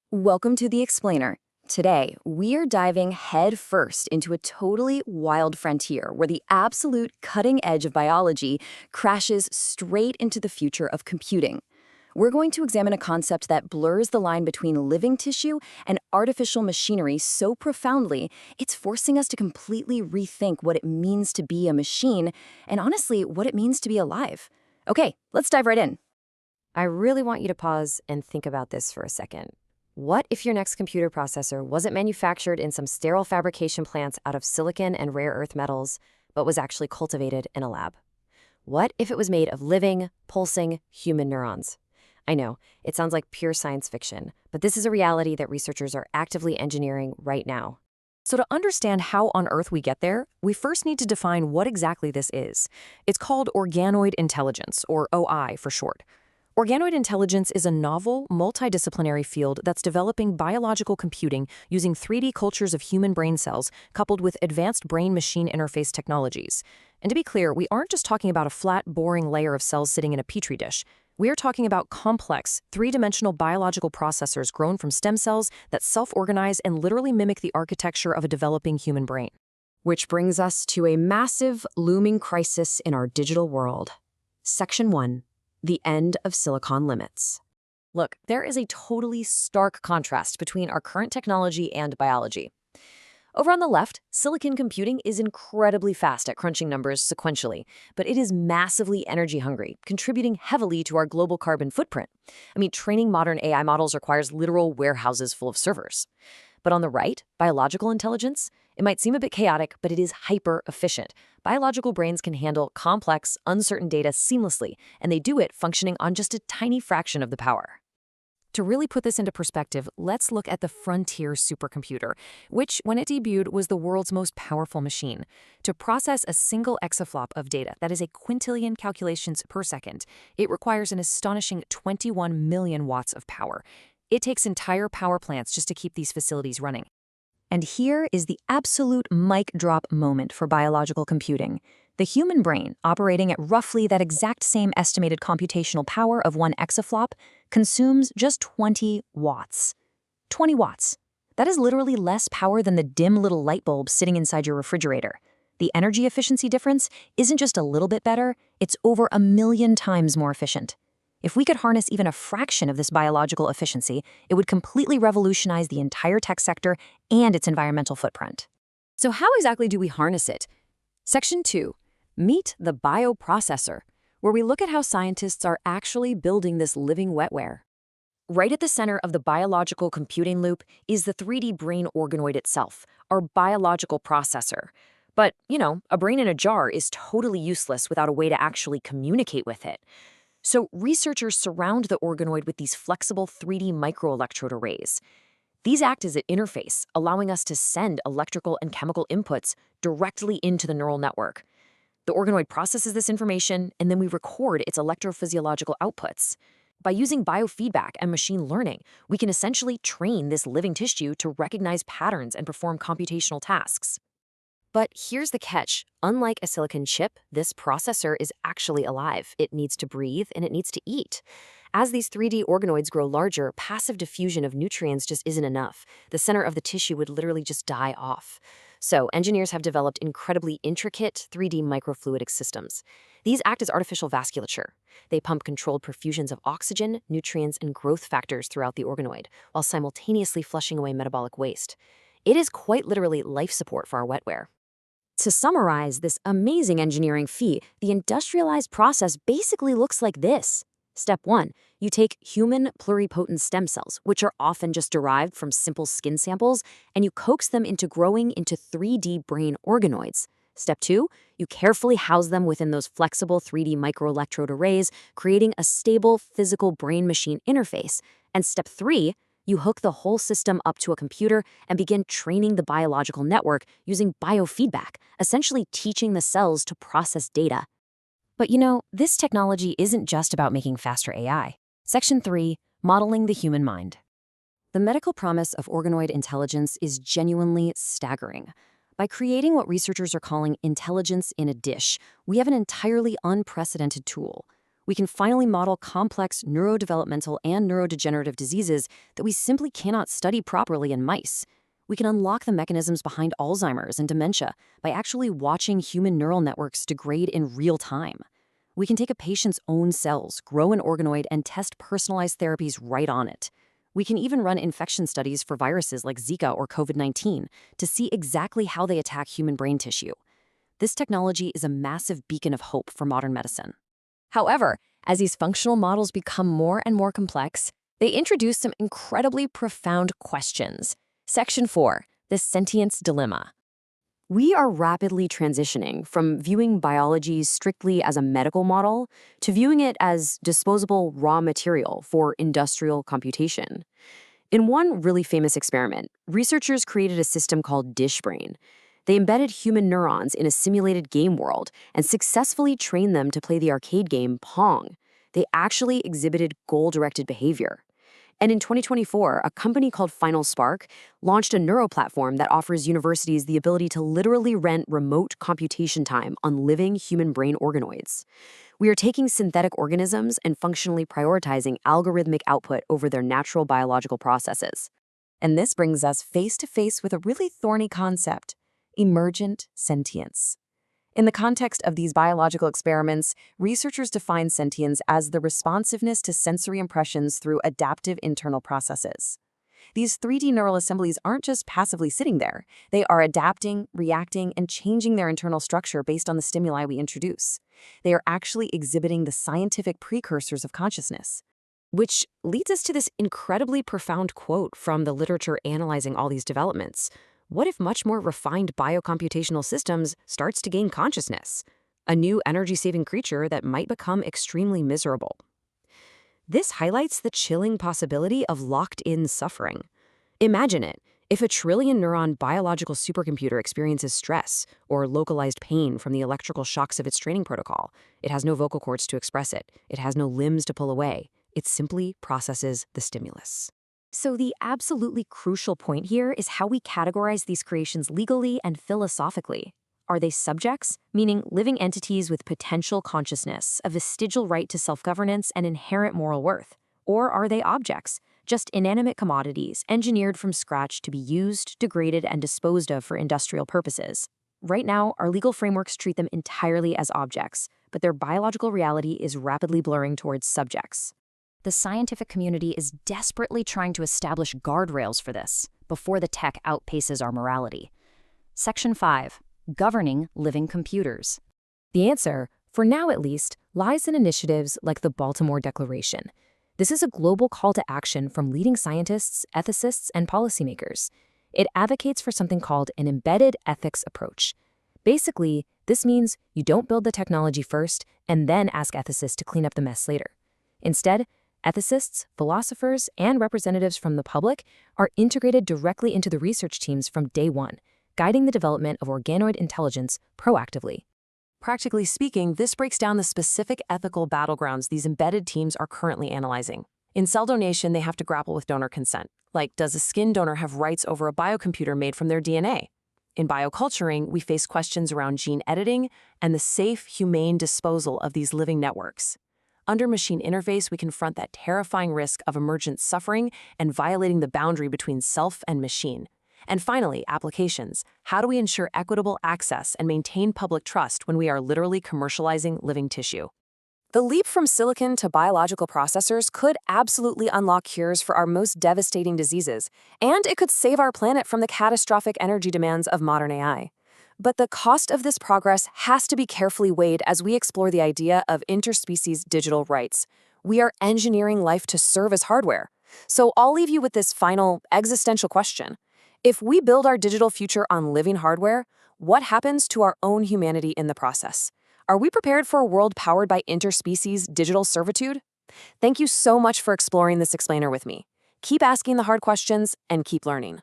Welcome to The Explainer. Today, we are diving headfirst into a totally wild frontier where the absolute cutting edge of biology crashes straight into the future of computing. We're going to examine a concept that blurs the line between living tissue and artificial machinery so profoundly, it's forcing us to completely rethink what it means to be a machine and honestly, what it means to be alive. Okay, let's dive right in. I really want you to pause and think about this for a second. What if your next computer processor wasn't manufactured in some sterile fabrication plants out of silicon and rare earth metals, but was actually cultivated in a lab? What if it was made of living, pulsing human neurons? I know, it sounds like pure science fiction, but this is a reality that researchers are actively engineering right now. So to understand how on earth we get there, we first need to define what exactly this is. It's called organoid intelligence, or OI for short. Organoid intelligence is a novel, multidisciplinary field that's developing biological computing using 3D cultures of human brain cells coupled with advanced brain-machine interface technologies. And to be clear, we aren't just talking about a flat, boring layer of cells sitting in a petri dish. We are talking about complex, three-dimensional biological processors grown from stem cells that self-organize and literally mimic the architecture of a developing human brain. Which brings us to a massive, looming crisis in our digital world. Section 1. The end of silicon limits. Look, there is a totally stark contrast between our current technology and biology. Over on the left, silicon computing is incredibly fast at crunching numbers sequentially, but it is massively energy hungry, contributing heavily to our global carbon footprint. Training modern AI models requires literal warehouses full of servers. But on the right, biological intelligence, it might seem a bit chaotic, but it is hyper-efficient. Biological brains can handle complex, uncertain data seamlessly, and they do it functioning on just a tiny fraction of the power. To really put this into perspective, let's look at the Frontier supercomputer, which, when it debuted, was the world's most powerful machine. To process a single exaflop of data, that is a quintillion calculations per second, it requires an astonishing 21 million watts of power. It takes entire power plants just to keep these facilities running. And here is the absolute mic drop moment for biological computing. The human brain, operating at roughly that exact same estimated computational power of 1 exaflop, consumes just 20 watts. 20 watts. That is literally less power than the dim little light bulb sitting inside your refrigerator. The energy efficiency difference isn't just a little bit better, it's over 1,000,000 times more efficient. If we could harness even a fraction of this biological efficiency, it would completely revolutionize the entire tech sector and its environmental footprint. So how exactly do we harness it? Section 2, Meet the Bioprocessor, where we look at how scientists are actually building this living wetware. Right at the center of the biological computing loop is the 3D brain organoid itself, our biological processor. But, a brain in a jar is totally useless without a way to actually communicate with it. So researchers surround the organoid with these flexible 3D microelectrode arrays. These act as an interface, allowing us to send electrical and chemical inputs directly into the neural network. The organoid processes this information, and then we record its electrophysiological outputs. By using biofeedback and machine learning, we can essentially train this living tissue to recognize patterns and perform computational tasks. But here's the catch. Unlike a silicon chip, this processor is actually alive. It needs to breathe and it needs to eat. As these 3D organoids grow larger, passive diffusion of nutrients just isn't enough. The center of the tissue would literally just die off. So engineers have developed incredibly intricate 3D microfluidic systems. These act as artificial vasculature. They pump controlled perfusions of oxygen, nutrients, and growth factors throughout the organoid, while simultaneously flushing away metabolic waste. It is quite literally life support for our wetware. To summarize this amazing engineering feat, the industrialized process basically looks like this. Step 1, you take human pluripotent stem cells, which are often just derived from simple skin samples, and you coax them into growing into 3D brain organoids. Step 2, you carefully house them within those flexible 3D microelectrode arrays, creating a stable physical brain-machine interface. And step 3, you hook the whole system up to a computer and begin training the biological network using biofeedback, essentially teaching the cells to process data. But this technology isn't just about making faster AI. Section 3, Modeling the Human Mind. The medical promise of organoid intelligence is genuinely staggering. By creating what researchers are calling intelligence in a dish, we have an entirely unprecedented tool. we can finally model complex neurodevelopmental and neurodegenerative diseases that we simply cannot study properly in mice. We can unlock the mechanisms behind Alzheimer's and dementia by actually watching human neural networks degrade in real time. We can take a patient's own cells, grow an organoid, and test personalized therapies right on it. We can even run infection studies for viruses like Zika or COVID-19 to see exactly how they attack human brain tissue. This technology is a massive beacon of hope for modern medicine. However, as these functional models become more and more complex, they introduce some incredibly profound questions. Section 4, the sentience dilemma. We are rapidly transitioning from viewing biology strictly as a medical model to viewing it as disposable raw material for industrial computation. In one really famous experiment, researchers created a system called DishBrain. They embedded human neurons in a simulated game world and successfully trained them to play the arcade game Pong. They actually exhibited goal-directed behavior. And in 2024, a company called Final Spark launched a neuro platform that offers universities the ability to literally rent remote computation time on living human brain organoids. We are taking synthetic organisms and functionally prioritizing algorithmic output over their natural biological processes. And this brings us face to face with a really thorny concept: emergent sentience. In the context of these biological experiments, researchers define sentience as the responsiveness to sensory impressions through adaptive internal processes. These 3D neural assemblies aren't just passively sitting there. They are adapting, reacting, and changing their internal structure based on the stimuli we introduce. They are actually exhibiting the scientific precursors of consciousness. Which leads us to this incredibly profound quote from the literature analyzing all these developments. What if much more refined biocomputational systems starts to gain consciousness? A new energy-saving creature that might become extremely miserable. This highlights the chilling possibility of locked-in suffering. Imagine it. If a trillion-neuron biological supercomputer experiences stress or localized pain from the electrical shocks of its training protocol, it has no vocal cords to express it. It has no limbs to pull away. It simply processes the stimulus. So the absolutely crucial point here is how we categorize these creations legally and philosophically. Are they subjects, meaning living entities with potential consciousness, a vestigial right to self-governance, and inherent moral worth? Or are they objects, just inanimate commodities engineered from scratch to be used, degraded, and disposed of for industrial purposes? Right now, our legal frameworks treat them entirely as objects, but their biological reality is rapidly blurring towards subjects. The scientific community is desperately trying to establish guardrails for this before the tech outpaces our morality. Section 5. Governing living computers. The answer, for now at least, lies in initiatives like the Baltimore Declaration. This is a global call to action from leading scientists, ethicists, and policymakers. It advocates for something called an embedded ethics approach. Basically, this means you don't build the technology first and then ask ethicists to clean up the mess later. Instead, ethicists, philosophers, and representatives from the public are integrated directly into the research teams from day one, guiding the development of organoid intelligence proactively. Practically speaking, this breaks down the specific ethical battlegrounds these embedded teams are currently analyzing. In cell donation, they have to grapple with donor consent. Like, does a skin donor have rights over a biocomputer made from their DNA? In bioculturing, we face questions around gene editing and the safe, humane disposal of these living networks. Under machine interface, we confront that terrifying risk of emergent suffering and violating the boundary between self and machine. And finally, applications. How do we ensure equitable access and maintain public trust when we are literally commercializing living tissue? The leap from silicon to biological processors could absolutely unlock cures for our most devastating diseases, and it could save our planet from the catastrophic energy demands of modern AI. But the cost of this progress has to be carefully weighed as we explore the idea of interspecies digital rights. We are engineering life to serve as hardware. So I'll leave you with this final existential question. If we build our digital future on living hardware, what happens to our own humanity in the process? Are we prepared for a world powered by interspecies digital servitude? Thank you so much for exploring this explainer with me. Keep asking the hard questions and keep learning.